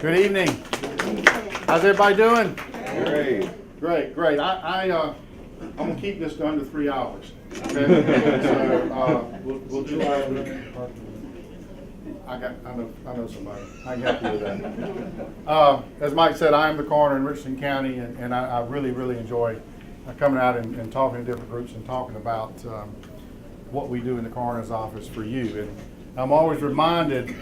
Good evening. How's everybody doing? Great. Great. I'm gonna keep this to under 3 hours. Okay? So we'll do that. I know somebody. I can help you with that. As Mike said, I am the coroner in Richland County, and I really enjoy coming out and talking to different groups and talking about what we do in the coroner's office for you. And I'm always reminded,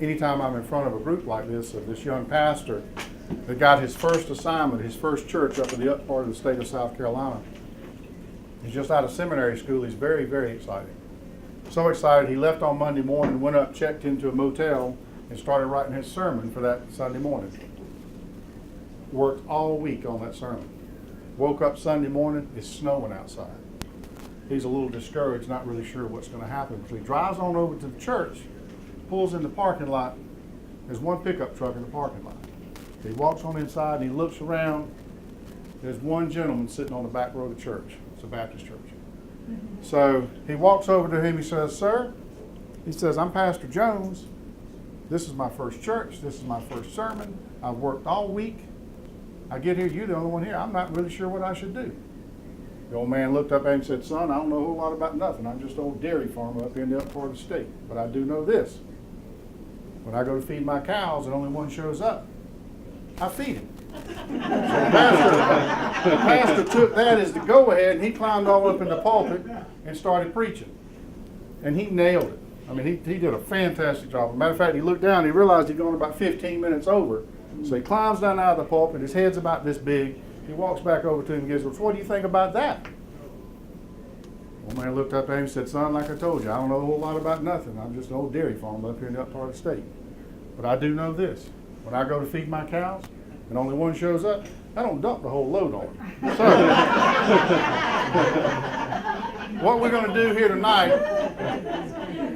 anytime I'm in front of a group like this, of this young pastor that got his first assignment, his first church up in the up part of the state of South Carolina. He's just out of seminary school. He's very excited. So excited, he left on Monday morning, went up, checked into a motel, and started writing his sermon for that Sunday morning. Worked all week on that sermon. Woke up Sunday morning, it's snowing outside. He's a little discouraged, not really sure what's going to happen. So he drives on over to the church, pulls in the parking lot. There's one pickup truck in the parking lot. He walks on inside and he looks around. There's one gentleman sitting on the back row of the church. It's a Baptist church. So he walks over to him. He says, "Sir," he says, "I'm Pastor Jones. This is my first church. This is my first sermon. I've worked all week. I get here, you're the only one here. I'm not really sure what I should do." The old man looked up at him and said, "Son, I don't know a whole lot about nothing. I'm just an old dairy farmer up in the up part of the state. But I do know this. When I go to feed my cows and only one shows up, I feed him." So the pastor took that as the go-ahead, and he climbed all up in the pulpit and started preaching. And he nailed it. I mean, he did a fantastic job. As a matter of fact, he looked down and he realized he'd gone about 15 minutes over. So he climbs down out of the pulpit, his head's about this big. He walks back over to him and gives, "Well, what do you think about that?" Old man looked up at him and said, "Son, like I told you, I don't know a whole lot about nothing. I'm just an old dairy farmer up here in the up part of the state. But I do know this. When I go to feed my cows and only one shows up, I don't dump the whole load on them." So, what we're going to do here tonight,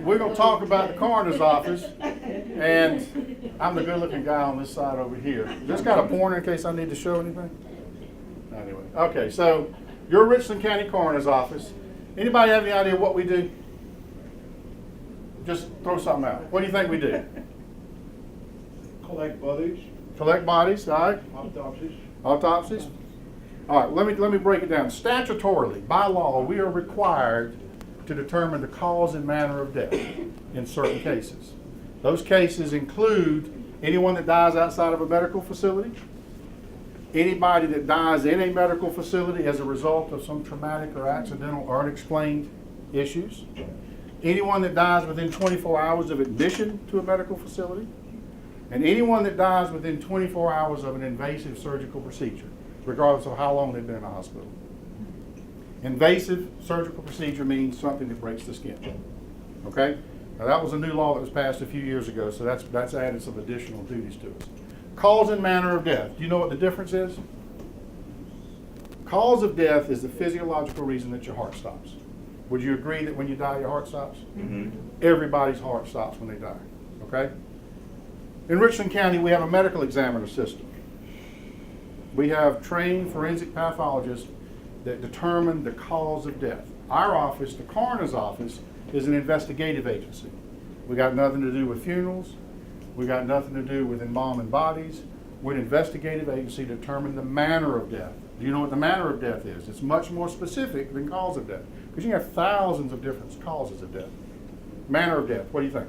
we're going to talk about the coroner's office. And I'm the good-looking guy on this side over here. Just got a pointer in case I need to show anything? Anyway, okay, so your Richland County Coroner's Office. Anybody have any idea what we do? Just throw something out. What do you think we do? Collect bodies. Collect bodies, all right? Autopsies. Autopsies? All right, let me break it down. Statutorily, by law, we are required to determine the cause and manner of death in certain cases. Those cases include anyone that dies outside of a medical facility, anybody that dies in a medical facility as a result of some traumatic or accidental or unexplained issues, anyone that dies within 24 hours of admission to a medical facility, and anyone that dies within 24 hours of an invasive surgical procedure, regardless of how long they've been in a hospital. Invasive surgical procedure means something that breaks the skin. Okay? Now that was a new law that was passed a few years ago, so that's added some additional duties to us. Cause and manner of death. Do you know what the difference is? Cause of death is the physiological reason that your heart stops. Would you agree that when you die, your heart stops? Mm-hmm. Everybody's heart stops when they die. Okay? In Richland County, we have a medical examiner system. We have trained forensic pathologists that determine the cause of death. Our office, the coroner's office, is an investigative agency. We got nothing to do with funerals. We got nothing to do with embalming bodies. We're an investigative agency to determine the manner of death. Do you know what the manner of death is? It's much more specific than cause of death, because you have thousands of different causes of death. Manner of death, what do you think?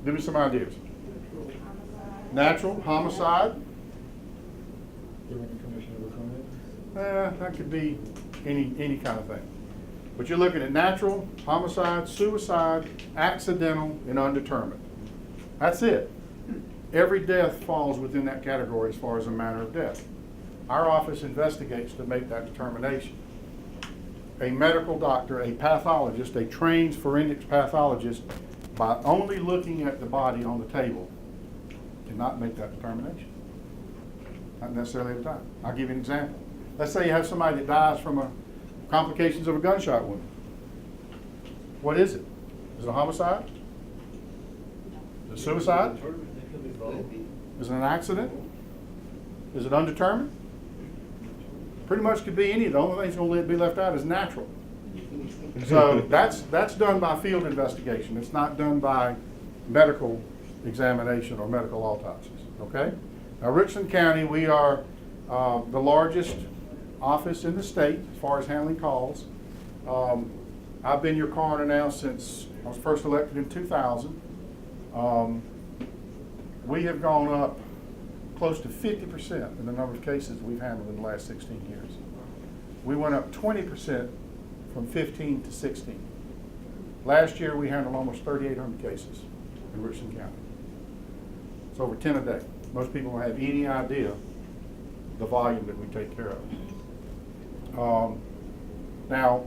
Give me some ideas. Natural, homicide. That could be any kind of thing. But you're looking at natural, homicide, suicide, accidental, and undetermined. That's it. Every death falls within that category as far as a manner of death. Our office investigates to make that determination. A medical doctor, a pathologist, a trained forensic pathologist, by only looking at the body on the table, cannot make that determination. Not necessarily every time. I'll give you an example. Let's say you have somebody that dies from complications of a gunshot wound. What is it? Is it a homicide? Is it suicide? Is it an accident? Is it undetermined? Pretty much could be any. The only thing that's going to be left out is natural. So that's done by field investigation. It's not done by medical examination or medical autopsies. Okay? Now, Richland County, we are the largest office in the state as far as handling calls. I've been your coroner now since I was first elected in 2000. We have gone up close to 50% in the number of cases we've handled in the last 16 years. We went up 20% from 15 to 16. Last year we handled almost 3,800 cases in Richland County. It's over 10 a day. Most people don't have any idea the volume that we take care of. Now,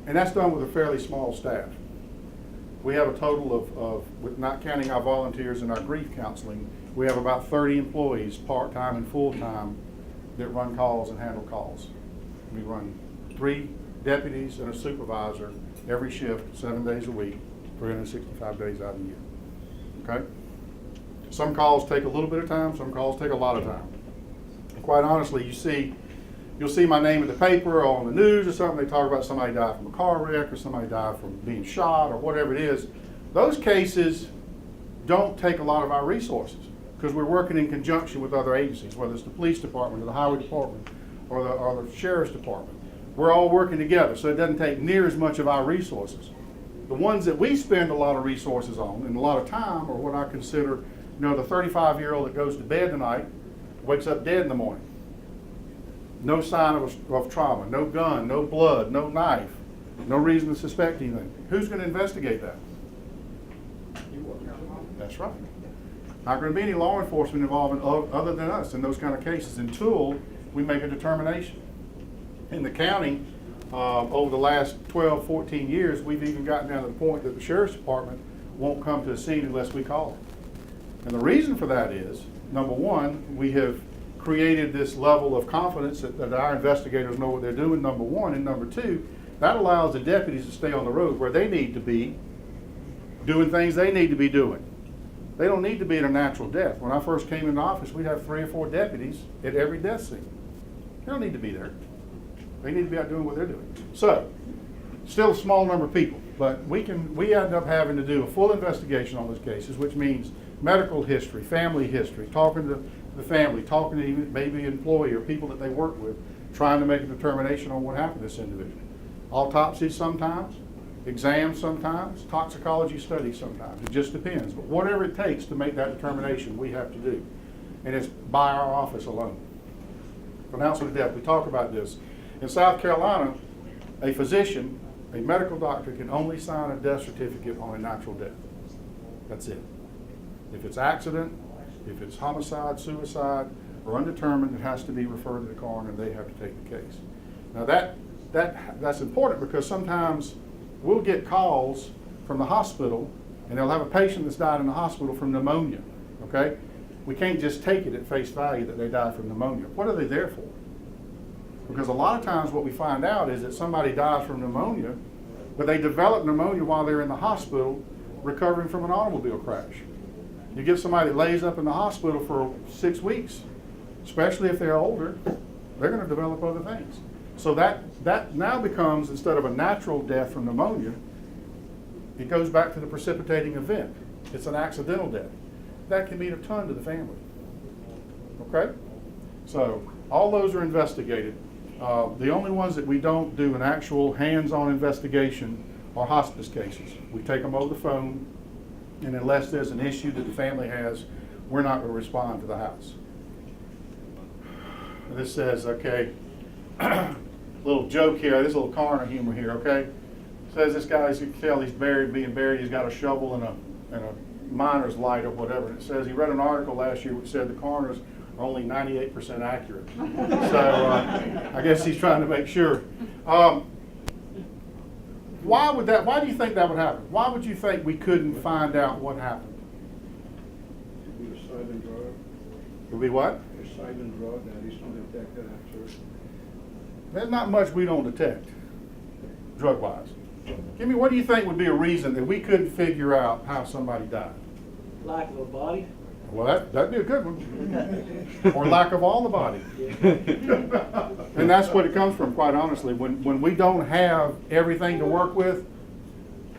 and that's done with a fairly small staff. We have a total of, with not counting our volunteers and our grief counseling, we have about 30 employees, part-time and full-time, that run calls and handle calls. We run 3 deputies and a supervisor every shift, 7 days a week, 365 days out of the year. Okay? Some calls take a little bit of time, some calls take a lot of time. And quite honestly, you'll see my name in the paper or on the news or something. They talk about somebody died from a car wreck or somebody died from being shot or whatever it is. Those cases don't take a lot of our resources because we're working in conjunction with other agencies, whether it's the police department or the highway department or the sheriff's department. We're all working together, so it doesn't take near as much of our resources. The ones that we spend a lot of resources on and a lot of time are what I consider, the 35-year-old that goes to bed tonight, wakes up dead in the morning. No sign of trauma, no gun, no blood, no knife, no reason to suspect anything. Who's going to investigate that? That's right. Not going to be any law enforcement involvement other than us in those kind of cases until we make a determination. In the county, over the last 12, 14 years, we've even gotten down to the point that the sheriff's department won't come to a scene unless we call it. And the reason for that is, number one, we have created this level of confidence that our investigators know what they're doing, number one. And number two, that allows the deputies to stay on the road where they need to be, doing things they need to be doing. They don't need to be at a natural death. When I first came into office, we'd have 3 or 4 deputies at every death scene. They don't need to be there. They need to be out doing what they're doing. So, still a small number of people, but we end up having to do a full investigation on those cases, which means medical history, family history, talking to the family, talking to even maybe employee or people that they work with, trying to make a determination on what happened to this individual. Autopsies sometimes, exams sometimes, toxicology studies sometimes. It just depends. But whatever it takes to make that determination, we have to do. And it's by our office alone. Pronouncement of death, we talk about this. In South Carolina, a physician, a medical doctor can only sign a death certificate on a natural death. That's it. If it's accident, if it's homicide, suicide, or undetermined, it has to be referred to the coroner and they have to take the case. Now that's important because sometimes we'll get calls from the hospital and they'll have a patient that's died in the hospital from pneumonia, okay? We can't just take it at face value that they died from pneumonia. What are they there for? Because a lot of times what we find out is that somebody dies from pneumonia, but they develop pneumonia while they're in the hospital recovering from an automobile crash. You get somebody that lays up in the hospital for 6 weeks, especially if they're older, they're going to develop other things. So that now becomes, instead of a natural death from pneumonia, it goes back to the precipitating event. It's an accidental death. That can mean a ton to the family. Okay? So all those are investigated. The only ones that we don't do an actual hands-on investigation are hospice cases. We take them over the phone, and unless there's an issue that the family has, we're not going to respond to the house. This says, okay, little joke here, this little coroner humor here, okay? Says this guy, you can tell he's being buried, he's got a shovel and a miner's light or whatever. And it says he read an article last year which said the coroners are only 98% accurate. So I guess he's trying to make sure. Why do you think that would happen? Why would you think we couldn't find out what happened? It would be a silent drug. It would be what? A silent drug that is not detected after. There's not much we don't detect, drug-wise. What do you think would be a reason that we couldn't figure out how somebody died? Lack of a body. Well, that'd be a good one. Or lack of all the body. And that's what it comes from, quite honestly. When we don't have everything to work with,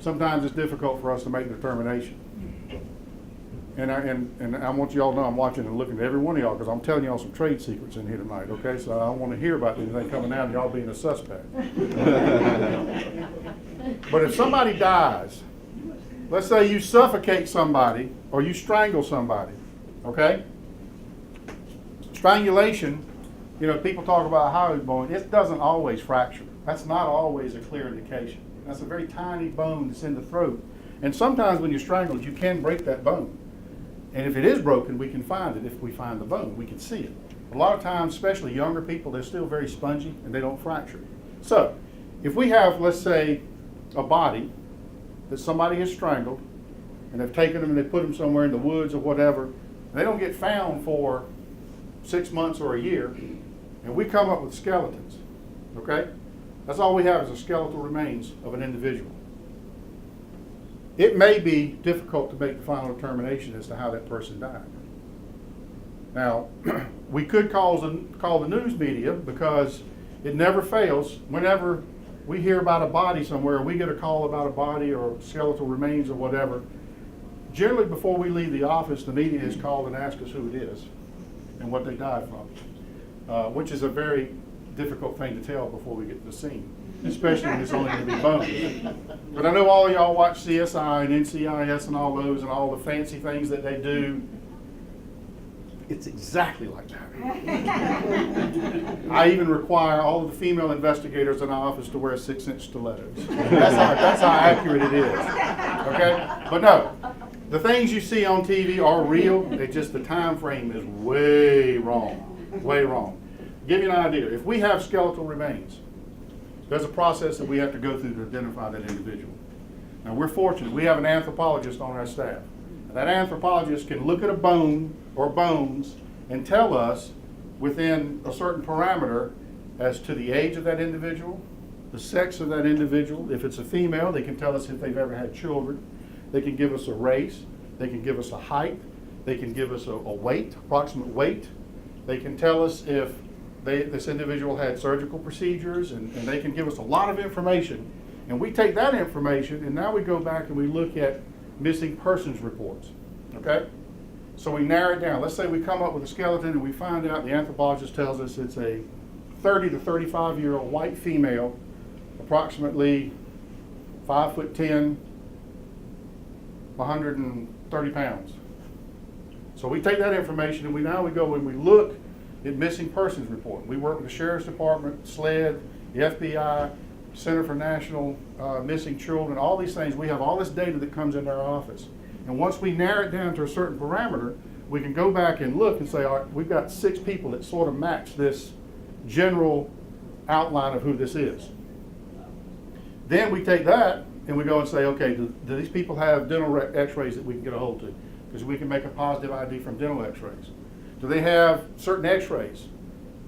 sometimes it's difficult for us to make a determination. And I want you all to know I'm watching and looking at every one of y'all because I'm telling y'all some trade secrets in here tonight, okay? So I don't want to hear about anything coming out and y'all being a suspect. But if somebody dies, let's say you suffocate somebody or you strangle somebody, okay? Strangulation, you know, people talk about hollow bone. It doesn't always fracture. That's not always a clear indication. That's a very tiny bone that's in the throat. And sometimes when you're strangled, you can break that bone. And if it is broken, we can find it. If we find the bone, we can see it. A lot of times, especially younger people, they're still very spongy and they don't fracture. So, if we have, let's say, a body that somebody has strangled, and they've taken them and they put them somewhere in the woods or whatever, and they don't get found for 6 months or a year, and we come up with skeletons, okay? That's all we have is a skeletal remains of an individual. It may be difficult to make the final determination as to how that person died. Now, we could call the news media because it never fails. Whenever we hear about a body somewhere, we get a call about a body or skeletal remains or whatever, generally before we leave the office, the media is called and asks us who it is and what they died from, which is a very difficult thing to tell before we get to the scene, especially when it's only going to be bones. But I know all of y'all watch CSI and NCIS and all those and all the fancy things that they do. It's exactly like that. I even require all of the female investigators in our office to wear 6-inch stilettos. That's how accurate it is. Okay? But no, the things you see on TV are real. It's just the time frame is way wrong. Way wrong. Give you an idea. If we have skeletal remains, there's a process that we have to go through to identify that individual. Now, we're fortunate. We have an anthropologist on our staff. And that anthropologist can look at a bone or bones and tell us within a certain parameter as to the age of that individual, the sex of that individual. If it's a female, they can tell us if they've ever had children. They can give us a race. They can give us a height. They can give us a weight, approximate weight. They can tell us if this individual had surgical procedures, and they can give us a lot of information. And we take that information, and now we go back and we look at missing persons reports, okay? So we narrow it down. Let's say we come up with a skeleton and we find out, the anthropologist tells us it's a 30 to 35-year-old white female, approximately 5'10", 130 pounds. So we take that information and we go and we look at missing persons report. We work with the Sheriff's Department, SLED, the FBI, Center for National Missing Children, all these things. We have all this data that comes into our office. And once we narrow it down to a certain parameter, we can go back and look and say, all right, we've got 6 people that sort of match this general outline of who this is. Then we take that and we go and say, okay, do these people have dental x-rays that we can get a hold to? Because we can make a positive ID from dental x-rays. Do they have certain x-rays?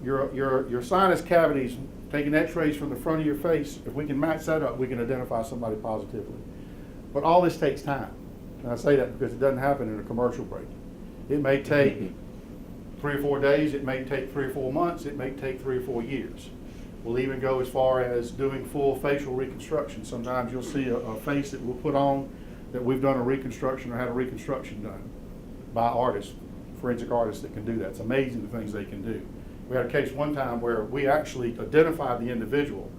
Your sinus cavities, taking x-rays from the front of your face, if we can match that up, we can identify somebody positively. But all this takes time. And I say that because it doesn't happen in a commercial break. It may take 3 or 4 days, it may take 3 or 4 months, it may take 3 or 4 years. We'll even go as far as doing full facial reconstruction. Sometimes you'll see a face that we'll put on that we've done a reconstruction or had a reconstruction done by artists, forensic artists that can do that. It's amazing the things they can do. We had a case one time where we actually identified the individual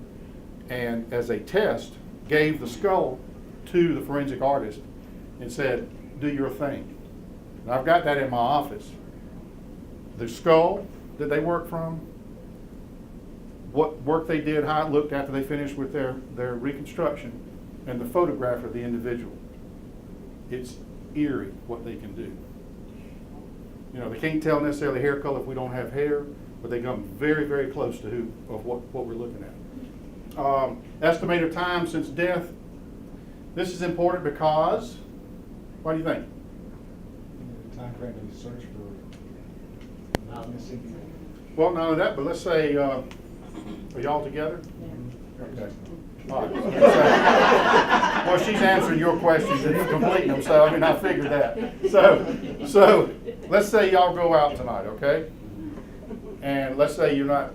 and as a test gave the skull to the forensic artist and said, do your thing. And I've got that in my office. The skull that they worked from, what work they did, how it looked after they finished with their reconstruction, and the photograph of the individual. It's eerie what they can do. You know, they can't tell necessarily hair color if we don't have hair, but they come very, very close to what we're looking at. Estimated time since death. This is important because, what do you think? The time frame of the search for missing. Well, not only that, but let's say, are y'all together? Okay. All right. Well, she's answering your questions and completing them, so I mean, I figured that. So let's say y'all go out tonight, okay? And let's say you're not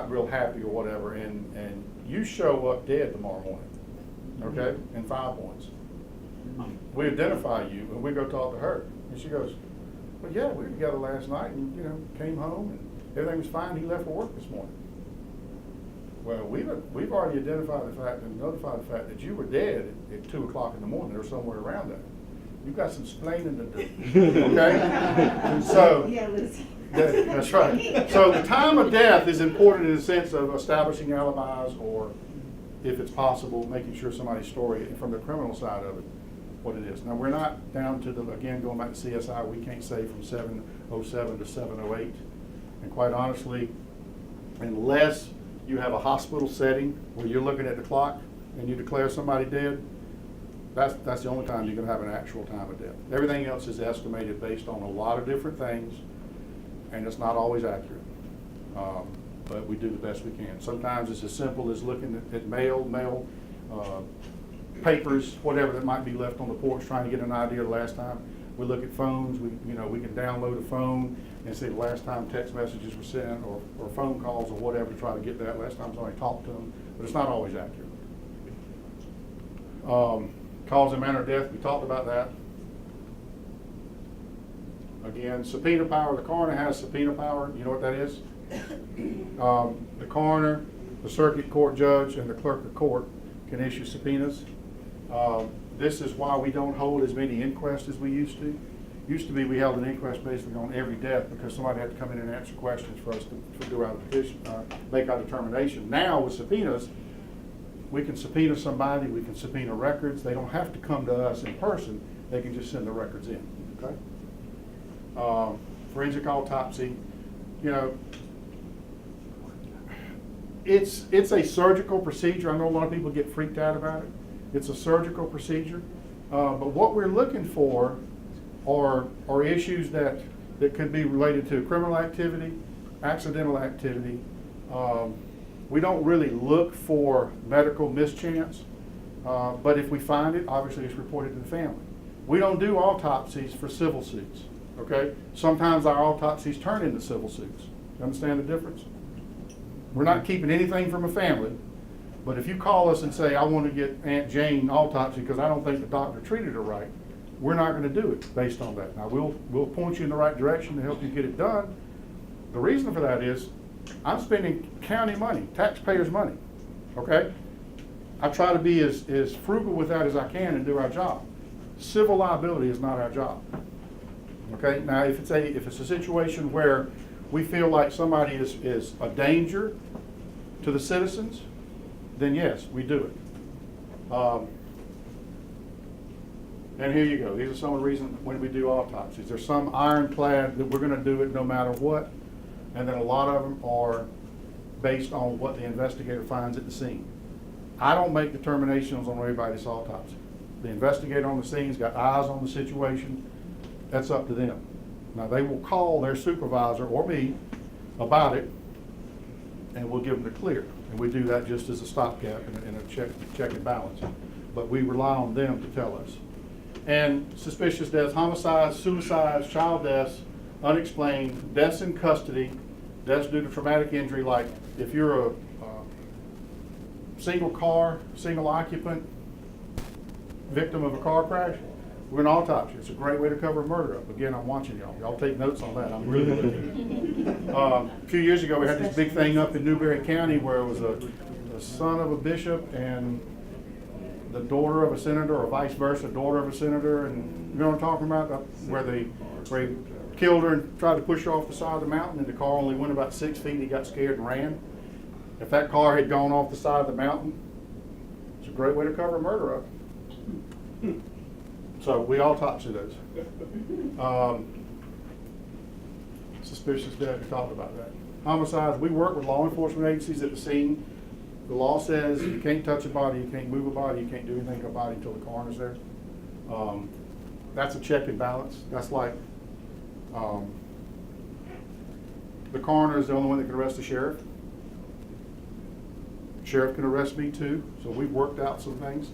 real happy or whatever, and you show up dead tomorrow morning, okay? In 5 points. we identify you, and we go talk to her. And she goes, well, yeah, we were together last night, and, came home, and everything was fine. He left for work this morning. Well, we've already identified the fact and notified the fact that you were dead at 2 o'clock in the morning or somewhere around there. You've got some explaining to do, okay? And so, Yeah, Liz. that's right. So the time of death is important in the sense of establishing alibis, or if it's possible, making sure somebody's story from the criminal side of it, what it is. Now, we're not down to again, going back to CSI, we can't say from 7:07 to 7:08. And quite honestly, unless you have a hospital setting where you're looking at the clock and you declare somebody dead, that's the only time you're going to have an actual time of death. Everything else is estimated based on a lot of different things, and it's not always accurate. But we do the best we can. Sometimes it's as simple as looking at mail, papers, whatever that might be left on the porch, trying to get an idea the last time. We look at phones. We can download a phone and see the last time text messages were sent, or phone calls or whatever, to try to get that. Last time somebody talked to them, but it's not always accurate. Cause and manner of death, we talked about that. Again, subpoena power. The coroner has subpoena power. You know what that is? The coroner, the circuit court judge, and the clerk of court can issue subpoenas. This is why we don't hold as many inquests as we used to. Used to be we held an inquest basically on every death because somebody had to come in and answer questions for us to do our petition, make our determination. Now with subpoenas, we can subpoena somebody, we can subpoena records. They don't have to come to us in person. They can just send the records in. Okay. Forensic autopsy, it's a surgical procedure. I know a lot of people get freaked out about it. It's a surgical procedure, but what we're looking for are issues that could be related to criminal activity, accidental activity. We don't really look for medical mischance, but if we find it, obviously it's reported to the family. We don't do autopsies for civil suits, okay? Sometimes our autopsies turn into civil suits. You understand the difference? We're not keeping anything from a family, but if you call us and say, I want to get Aunt Jane autopsy because I don't think the doctor treated her right, we're not going to do it based on that. Now, we'll point you in the right direction to help you get it done. The reason for that is I'm spending county money, taxpayers' money, okay? I try to be as frugal with that as I can and do our job. Civil liability is not our job, okay? Now, if it's a situation where we feel like somebody is a danger to the citizens, then yes, we do it. And here you go. These are some of the reasons when we do autopsies. There's some ironclad that we're going to do it no matter what, and then a lot of them are based on what the investigator finds at the scene. I don't make determinations on everybody's autopsy. The investigator on the scene's got eyes on the situation. That's up to them. Now, they will call their supervisor or me about it, and we'll give them the clear. And we do that just as a stopgap and a check and balance. But we rely on them to tell us. And suspicious deaths, homicides, suicides, child deaths, unexplained, deaths in custody, deaths due to traumatic injury, like if you're a single occupant victim of a car crash, we're going to autopsy. It's a great way to cover a murder up. Again, I'm watching y'all. Y'all take notes on that. I'm really looking. A few years ago, we had this big thing up in Newberry County where it was a son of a bishop and the daughter of a senator, or vice versa, daughter of a senator, and you know what I'm talking about? Where he killed her and tried to push her off the side of the mountain, and the car only went about 6 feet. He got scared and ran. If that car had gone off the side of the mountain, it's a great way to cover a murder up. So we autopsy those. Suspicious death, we talked about that. Homicides, we work with law enforcement agencies at the scene. The law says you can't touch a body, you can't move a body, you can't do anything to a body until the coroner's there. That's a check and balance. That's like the coroner is the only one that can arrest the sheriff. Sheriff can arrest me too, so we've worked out some things.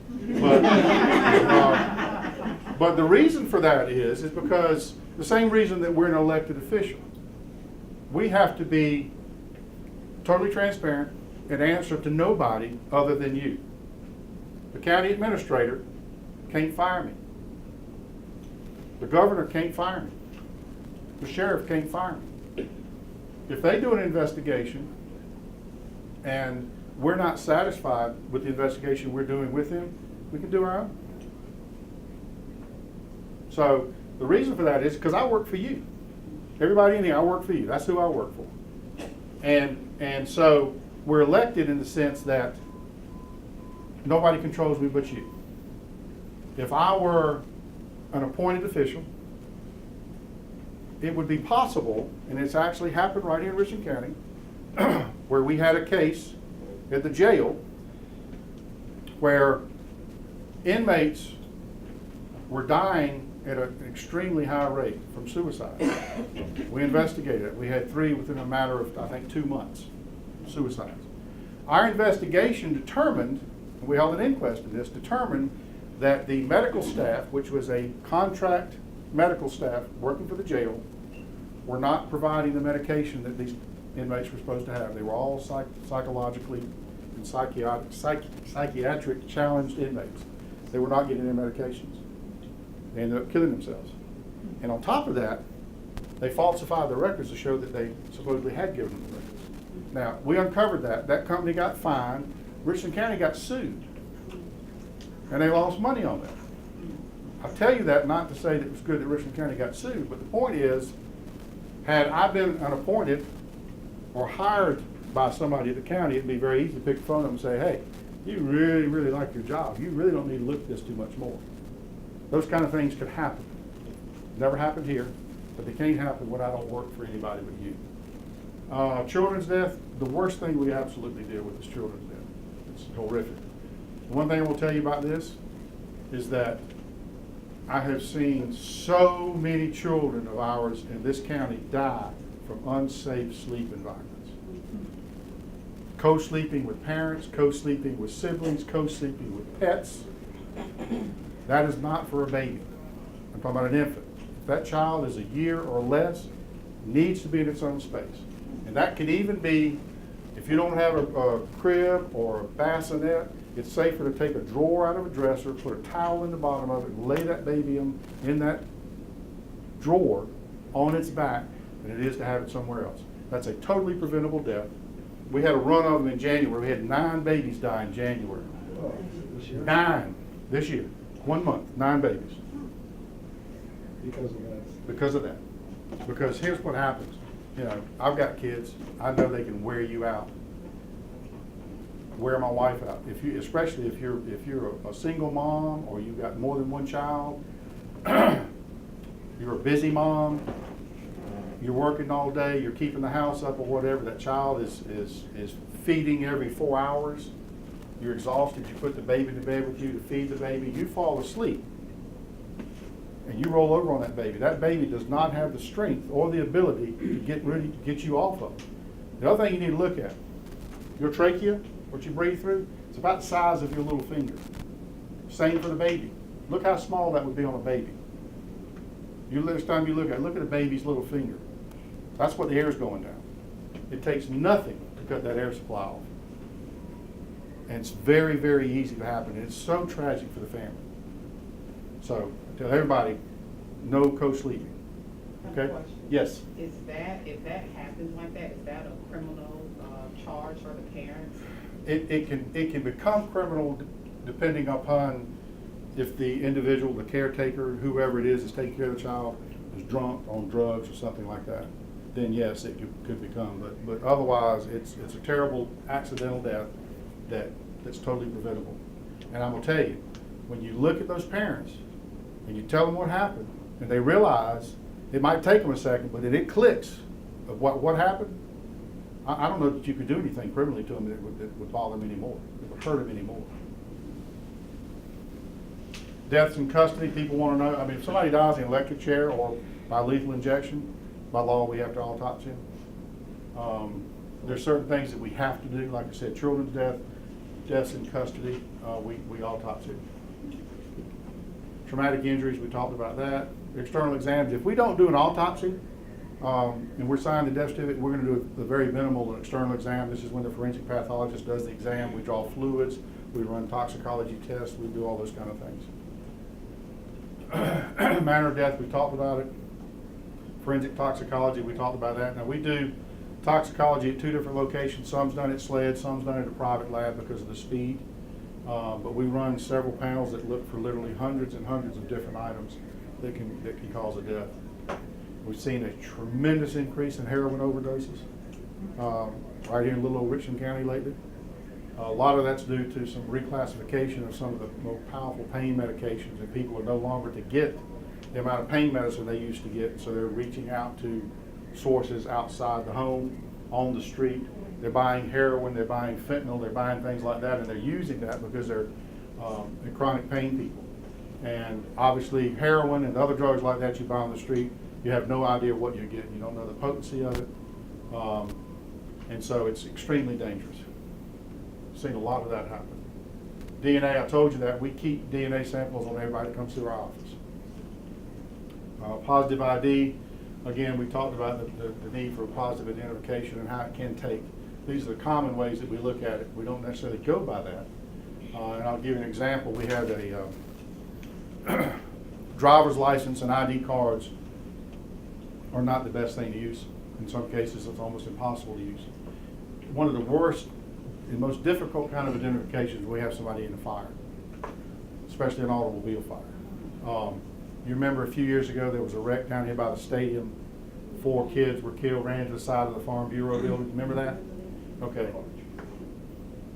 But the reason for that is because the same reason that we're an elected official. We have to be totally transparent and answer to nobody other than you. The county administrator can't fire me. The governor can't fire me. The sheriff can't fire me. If they do an investigation and we're not satisfied with the investigation we're doing with him, we can do our own. So the reason for that is because I work for you. Everybody in here, I work for you. That's who I work for. And so we're elected in the sense that nobody controls me but you. If I were an appointed official, it would be possible, and it's actually happened right here in Richland County, where we had a case at the jail where inmates were dying at an extremely high rate from suicide. We investigated it. We had 3 within a matter of, I think, 2 months, suicides. Our investigation determined, and we held an inquest in this, determined that the medical staff, which was a contract medical staff working for the jail, were not providing the medication that these inmates were supposed to have. They were all psychologically and psychiatric challenged inmates. They were not getting their medications. They ended up killing themselves. And on top of that, they falsified the records to show that they supposedly had given them the records. Now, we uncovered that. That company got fined. Richland County got sued. And they lost money on that. I tell you that not to say that it was good that Richland County got sued, but the point is, had I been unappointed or hired by somebody at the county, it'd be very easy to pick the phone up and say, hey, you really, really like your job. You really don't need to look at this too much more. Those kind of things could happen. Never happened here, but they can't happen when I don't work for anybody but you. Children's death, the worst thing we absolutely deal with is children's death. It's horrific. One thing I will tell you about this is that I have seen so many children of ours in this county die from unsafe sleep environments. Co-sleeping with parents, co-sleeping with siblings, co-sleeping with pets. That is not for a baby. I'm talking about an infant. If that child is a year or less, needs to be in its own space. And that could even be, if you don't have a crib or a bassinet, it's safer to take a drawer out of a dresser, put a towel in the bottom of it, and lay that baby in that drawer on its back than it is to have it somewhere else. That's a totally preventable death. We had a run of them in January. We had 9 babies die in January. 9 this year. 1 month, 9 babies. Because of that. Because of that. Because here's what happens. You know, I've got kids. I know they can wear you out. Wear my wife out. Especially if you're a single mom or you've got more than one child, you're a busy mom, you're working all day, you're keeping the house up or whatever, that child is feeding every 4 hours, you're exhausted, you put the baby to bed with you to feed the baby, you fall asleep, and you roll over on that baby does not have the strength or the ability to get you off of it. The other thing you need to look at, your trachea, what you breathe through, it's about the size of your little finger. Same for the baby. Look how small that would be on a baby. Next time you look at a baby's little finger. That's what the air's going down. It takes nothing to cut that air supply off. And it's very, very easy to happen. And it's so tragic for the family. So I tell everybody, no co-sleeping. Okay? Yes? Is that, if that happens like that, is that a criminal charge for the parents? It can become criminal depending upon if the individual, the caretaker, whoever it is taking care of the child, is drunk, on drugs, or something like that. Then yes, it could become. But otherwise, it's a terrible accidental death that's totally preventable. And I'm gonna tell you, when you look at those parents and you tell them what happened, and they realize it might take them a second, but then it clicks of what happened. I don't know that you could do anything criminally to them that would bother them anymore, that would hurt them anymore. Deaths in custody, people want to know. I mean, if somebody dies in an electric chair or by lethal injection, by law we have to autopsy them. There's certain things that we have to do, like I said, children's deaths in custody, we autopsy. Traumatic injuries, we talked about that. External exams, if we don't do an autopsy, and we're signing the death certificate, we're going to do a very minimal external exam. This is when the forensic pathologist does the exam. We draw fluids, we run toxicology tests, we do all those kind of things. Manner of death, we talked about it. Forensic toxicology, we talked about that. Now, we do toxicology at 2 different locations. Some's done at SLED, some's done at a private lab because of the speed. But we run several panels that look for literally hundreds and hundreds of different items that can cause a death. We've seen a tremendous increase in heroin overdoses right here in little old Richland County lately. A lot of that's due to some reclassification of some of the more powerful pain medications, and people are no longer to get the amount of pain medicine they used to get, so they're reaching out to sources outside the home, on the street. They're buying heroin, they're buying fentanyl, they're buying things like that, and they're using that because they're chronic pain people. And obviously heroin and other drugs like that you buy on the street, you have no idea what you're getting. You don't know the potency of it. And so it's extremely dangerous. Seen a lot of that happen. DNA, I told you that we keep DNA samples on everybody that comes through our office. Positive ID, again, we talked about the need for positive identification and how it can take. These are the common ways that we look at it. We don't necessarily go by that. And I'll give you an example. We have a driver's license and ID cards are not the best thing to use. In some cases, it's almost impossible to use. One of the worst and most difficult kind of identifications, we have somebody in a fire, especially an automobile fire. You remember a few years ago there was a wreck down here by the stadium. 4 kids were killed, ran to the side of the Farm Bureau building. Remember that? Okay.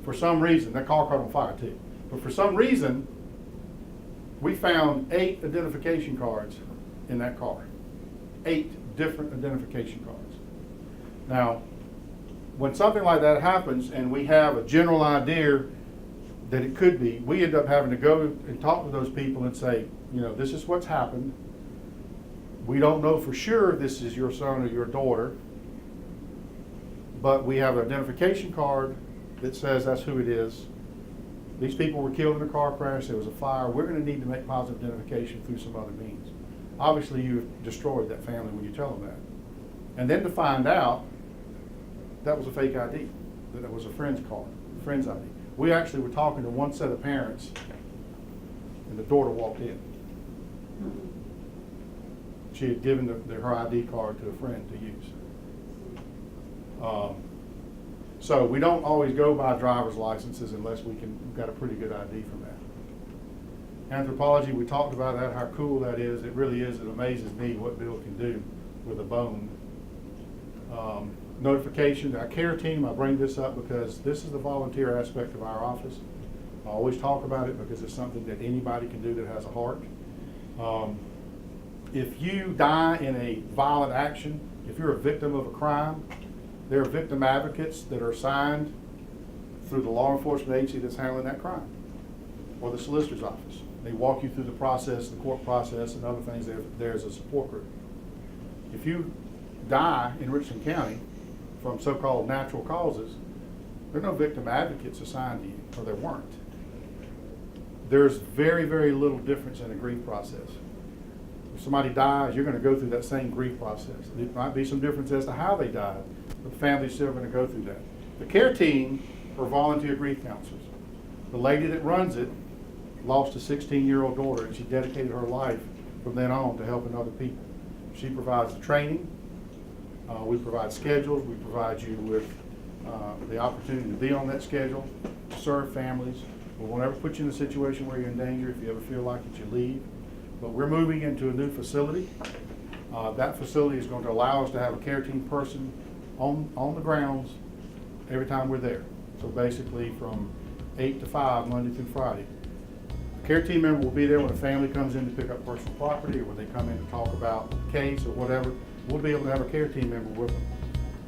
For some reason, that car caught on fire too. But for some reason, we found 8 identification cards in that car. 8 different identification cards. Now, when something like that happens and we have a general idea that it could be, we end up having to go and talk to those people and say, you know, this is what's happened. We don't know for sure this is your son or your daughter, but we have an identification card that says that's who it is. These people were killed in a car crash, there was a fire. We're going to need to make positive identification through some other means. Obviously, you've destroyed that family when you tell them that. And then to find out that was a fake ID, that it was a friend's card, friend's ID. We actually were talking to one set of parents, and the daughter walked in. She had given her ID card to a friend to use. So we don't always go by driver's licenses unless we've got a pretty good ID from that. Anthropology, we talked about that, how cool that is. It really is. It amazes me what Bill can do with a bone. Notification, our care team, I bring this up because this is the volunteer aspect of our office. I always talk about it because it's something that anybody can do that has a heart. If you die in a violent action, if you're a victim of a crime, there are victim advocates that are assigned through the law enforcement agency that's handling that crime, or the solicitor's office. They walk you through the process, the court process, and other things. There's a support group. If you die in Richland County from so-called natural causes, there are no victim advocates assigned to you, or there weren't. There's very, very little difference in the grief process. If somebody dies, you're going to go through that same grief process. There might be some difference as to how they died, but the family's still going to go through that. The care team are volunteer grief counselors. The lady that runs it lost a 16-year-old daughter, and she dedicated her life from then on to helping other people. She provides the training. We provide schedules. We provide you with the opportunity to be on that schedule, serve families. We won't ever put you in a situation where you're in danger if you ever feel like it, you leave. But we're moving into a new facility. That facility is going to allow us to have a care team person on the grounds every time we're there. So basically from 8 to 5, Monday through Friday. The care team member will be there when a family comes in to pick up personal property, or when they come in to talk about a case or whatever. We'll be able to have a care team member with them.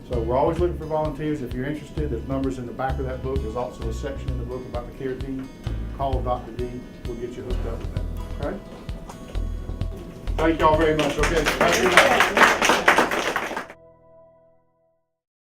So we're always looking for volunteers. If you're interested, there's numbers in the back of that book. There's also a section in the book about the care team. Call Dr. D. We'll get you hooked up with that. Okay? Thank y'all very much. Okay. Have a good night.